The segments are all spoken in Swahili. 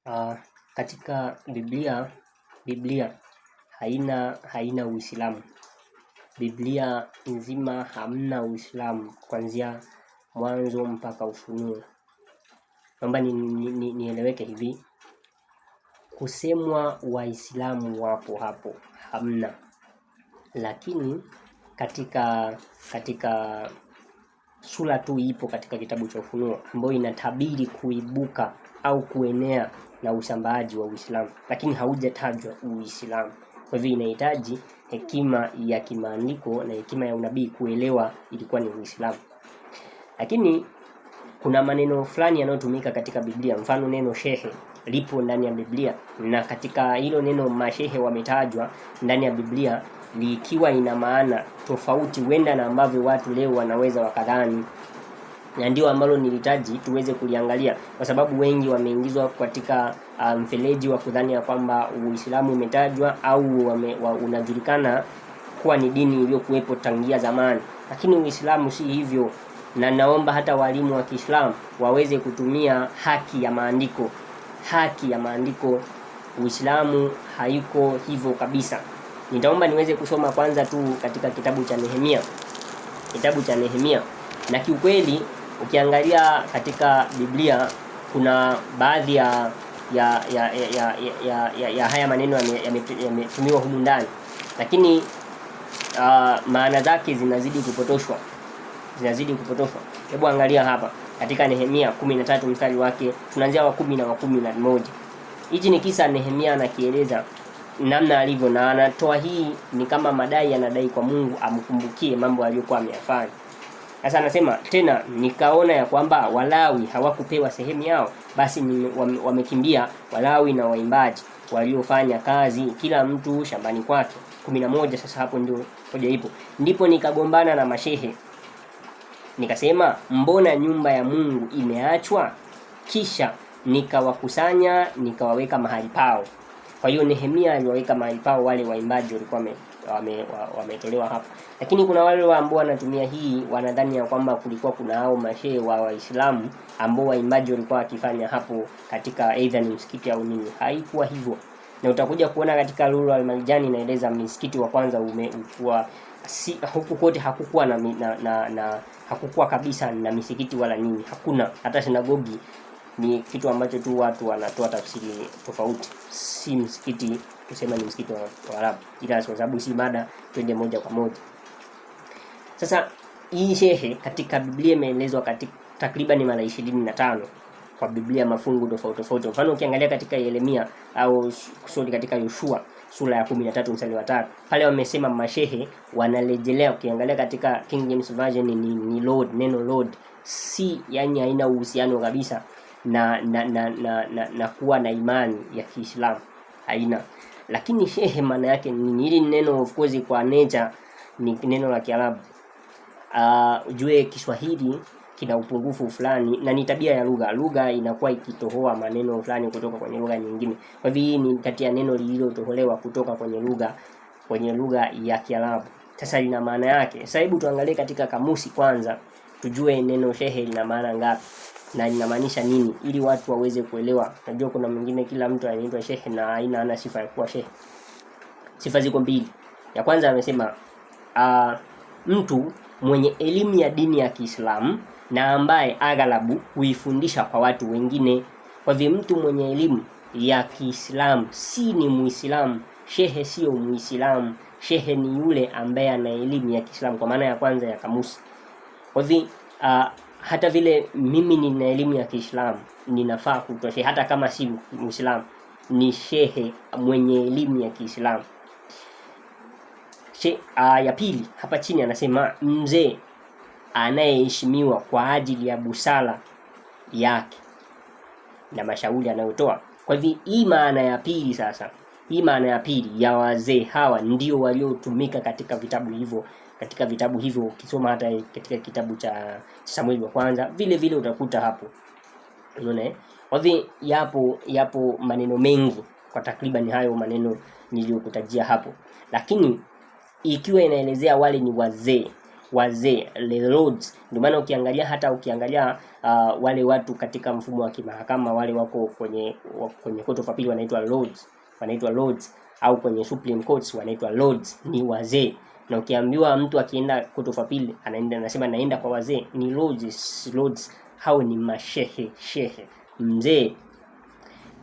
Uh, katika Biblia haina Uislamu. Biblia nzima hamna Uislamu kuanzia mwanzo mpaka Ufunuo. Naomba nieleweke hivi. Kusemwa Waislamu wapo hapo hamna. Lakini katika sura tu ipo katika kitabu cha Ufunuo ambayo inatabiri kuibuka au kuenea na usambaaji wa Uislamu, lakini haujatajwa Uislamu. Kwa hivyo inahitaji hekima ya kimaandiko na hekima ya unabii kuelewa ilikuwa ni Uislamu. Lakini kuna maneno fulani yanayotumika katika Biblia, mfano neno shehe lipo ndani ya Biblia, na katika hilo neno mashehe wametajwa ndani ya Biblia likiwa ina maana tofauti wenda na ambavyo watu leo wanaweza wakadhani. Na ndio ambalo nilitaji tuweze kuliangalia, kwa sababu wengi wameingizwa katika mfeleji wa kudhani ya kwamba Uislamu umetajwa au unajulikana kuwa ni dini iliyokuwepo tangia zamani, lakini Uislamu si hivyo. Na naomba hata walimu wa Kiislamu waweze kutumia haki ya maandiko. Uislamu haiko hivyo kabisa. Nitaomba niweze kusoma kwanza tu katika kitabu cha Nehemia. Na kiukweli ukiangalia katika Biblia kuna baadhi ya haya maneno yametumiwa humu ndani, lakini maana zake zinazidi kupotoshwa. Hebu angalia hapa katika Nehemia 13 mstari wake, tunaanzia wa 10 na wa 11. Hichi ni kisa Nehemia anakieleza namna alivyo, na anatoa hii ni kama madai, anadai kwa Mungu amkumbukie mambo aliyokuwa ameyafanya. Sasa anasema tena, nikaona ya kwamba Walawi hawakupewa sehemu yao, basi wamekimbia Walawi na waimbaji waliofanya kazi kila mtu shambani kwake. 11. Sasa hapo ndio hoja ipo. Ndipo nikagombana na mashehe nikasema, mbona nyumba ya Mungu imeachwa? Kisha nikawakusanya nikawaweka mahali pao. Kwa hiyo Nehemia aliwaweka mahali pao wale waimbaji walikuwa wametolewa hapa. Lakini kuna wale ambao wanatumia hii, wanadhani ya kwamba kulikuwa kuna hao mashehe wa Waislamu ambao waimbaji walikuwa wakifanya hapo katika aidha ni msikiti au nini. Haikuwa hivyo. Na utakuja kuona katika Lulu al-Marjani inaeleza msikiti wa kwanza umekuwa huku kote hakukuwa na hakukuwa kabisa na misikiti wala nini. Hakuna hata sinagogi. Ni kitu ambacho tu watu wanatoa tafsiri tofauti. Si msikiti kusema ni msikiti wa Arabu, ila kwa sababu si mada, twende moja kwa moja. Sasa hii shehe katika Biblia imeelezwa katika takriban mara 25 kwa Biblia, mafungu tofauti. Mfano ukiangalia katika Yeremia au katika Yoshua sura ya 13 mstari wa 3, pale wamesema mashehe wanarejelea. Ukiangalia katika King James Version ni Lord, neno Lord si, yani haina uhusiano kabisa na kuwa na imani ya Kiislamu, haina. Lakini shehe maana yake ni hili neno, of course kwa nature ni neno la Kiarabu. Ujue Kiswahili kina upungufu fulani, na ni tabia ya lugha inakuwa ikitohoa maneno fulani kutoka kwenye lugha nyingine. Kwa hivyo hii ni kati ya neno lililotoholewa kutoka kwenye lugha ya Kiarabu. Sasa lina maana yake. Sasa hebu tuangalie katika kamusi kwanza, tujue neno shehe lina maana ngapi na linamaanisha nini, ili watu waweze kuelewa. Najua kuna mwingine, kila mtu anaitwa shehe na ana sifa ya kuwa shehe. Sifa ziko mbili. Ya kwanza amesema mtu mwenye elimu ya dini ya Kiislamu na ambaye aghalabu huifundisha kwa watu wengine. Kwa hivyo mtu mwenye elimu ya Kiislamu si ni Muislamu. Shehe sio Muislamu. Shehe ni yule ambaye ana elimu ya Kiislamu kwa maana ya kwanza ya kamusi. Kwa hivyo hata vile mimi nina elimu ya Kiislamu, ninafaa kuitwa shehe hata kama si Muislamu. Ni shehe mwenye elimu ya Kiislamu. Ya pili hapa chini anasema mzee anayeheshimiwa kwa ajili ya busara yake na mashauri anayotoa. Kwa hivyo hii maana ya pili. Sasa hii maana ya pili ya wazee hawa ndio waliotumika katika vitabu hivyo. Ukisoma hata katika kitabu cha Samueli wa kwanza vile utakuta hapo, unaona. Kwa hivyo yapo maneno mengi, kwa takriban hayo maneno niliyokutajia hapo. Lakini ikiwa inaelezea wale ni wazee, wazee, the lords. Ndio maana ukiangalia wale watu katika mfumo wa kimahakama, wale wako kwenye court of appeal wanaitwa lords, au kwenye supreme courts wanaitwa lords, ni wazee. Na ukiambiwa mtu akienda court of appeal anasema naenda kwa wazee, ni lords, hao ni mashehe, mzee.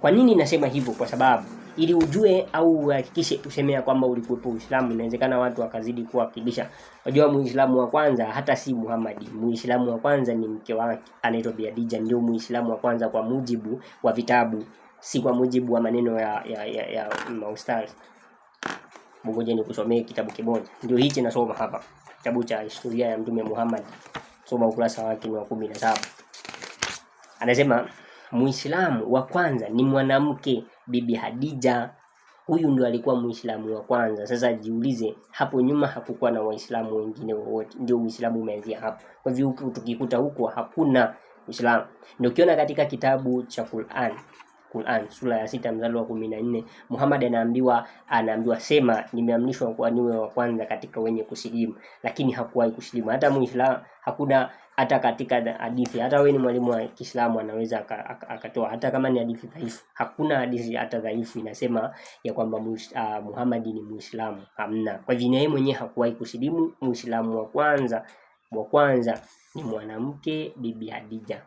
Kwa nini nasema hivyo? Kwa sababu ili ujue au uhakikishe tusemea kwamba ulikuwepo Uislamu, inawezekana watu wakazidi kuwakilisha. Unajua Muislamu wa kwanza hata si Muhammad. Muislamu wa kwanza ni mke wake, anaitwa Bi Khadija, ndio Muislamu wa kwanza kwa mujibu wa vitabu, si kwa mujibu wa maneno ya maustadhi. Ngoja nikusomee kitabu kimoja. Ndio hichi nasoma hapa. Kitabu cha historia ya Mtume Muhammad. Soma ukurasa wake wa 17. Anasema Muislamu wa kwanza ni mwanamke Bibi Khadija. Huyu ndio alikuwa Muislamu wa kwanza. Sasa jiulize, hapo nyuma hakukuwa na Waislamu wengine wowote. Ndio Uislamu umeanzia hapo. Kwa hivyo tukikuta huko hakuna Uislamu. Ndio ukiona katika kitabu cha Qur'an sura ya 6 mstari wa 14, Muhammad anaambiwa sema nimeamrishwa kuwa niwe wa kwanza katika wenye kusilimu, lakini hakuwahi kusilimu. Hata Muislamu hakuna, hata katika hadithi, hata wewe ni mwalimu wa Kiislamu anaweza akatoa, hata kama ni hadithi dhaifu, hakuna hadithi hata dhaifu inasema ya kwamba Muhammad ni Muislamu, hamna. Kwa hivyo yeye mwenyewe hakuwahi kusilimu. Muislamu wa kwanza ni mwanamke Bibi Khadija.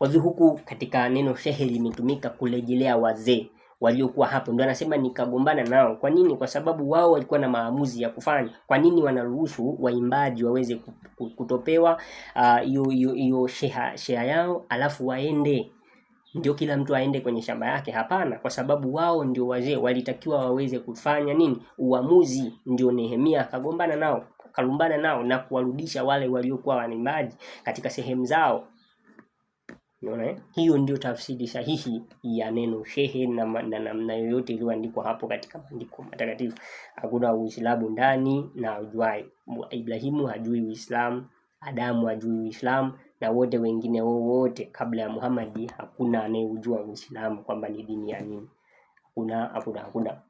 Wazi huku katika neno shehe limetumika kurejelea wazee waliokuwa hapo. Ndio anasema nikagombana nao. Kwa nini? Kwa sababu wao walikuwa na maamuzi ya kufanya. Kwa nini wanaruhusu waimbaji waweze kutopewa hiyo share yao alafu waende, ndio kila mtu aende kwenye shamba yake? Hapana, kwa sababu wao ndio wazee, walitakiwa waweze kufanya nini? Uamuzi. Ndio Nehemia kalumbana nao na kuwarudisha wale waliokuwa waimbaji katika sehemu zao. Unaona, hiyo ndio tafsiri sahihi ya neno shehe na yoyote iliyoandikwa hapo katika maandiko matakatifu. Hakuna Uislamu ndani, na ujuai Ibrahimu hajui Uislamu, Adamu hajui Uislamu, na wote wengine wote kabla ya Muhammad hakuna anayejua Uislamu kwamba ni dini ya nini. Hakuna.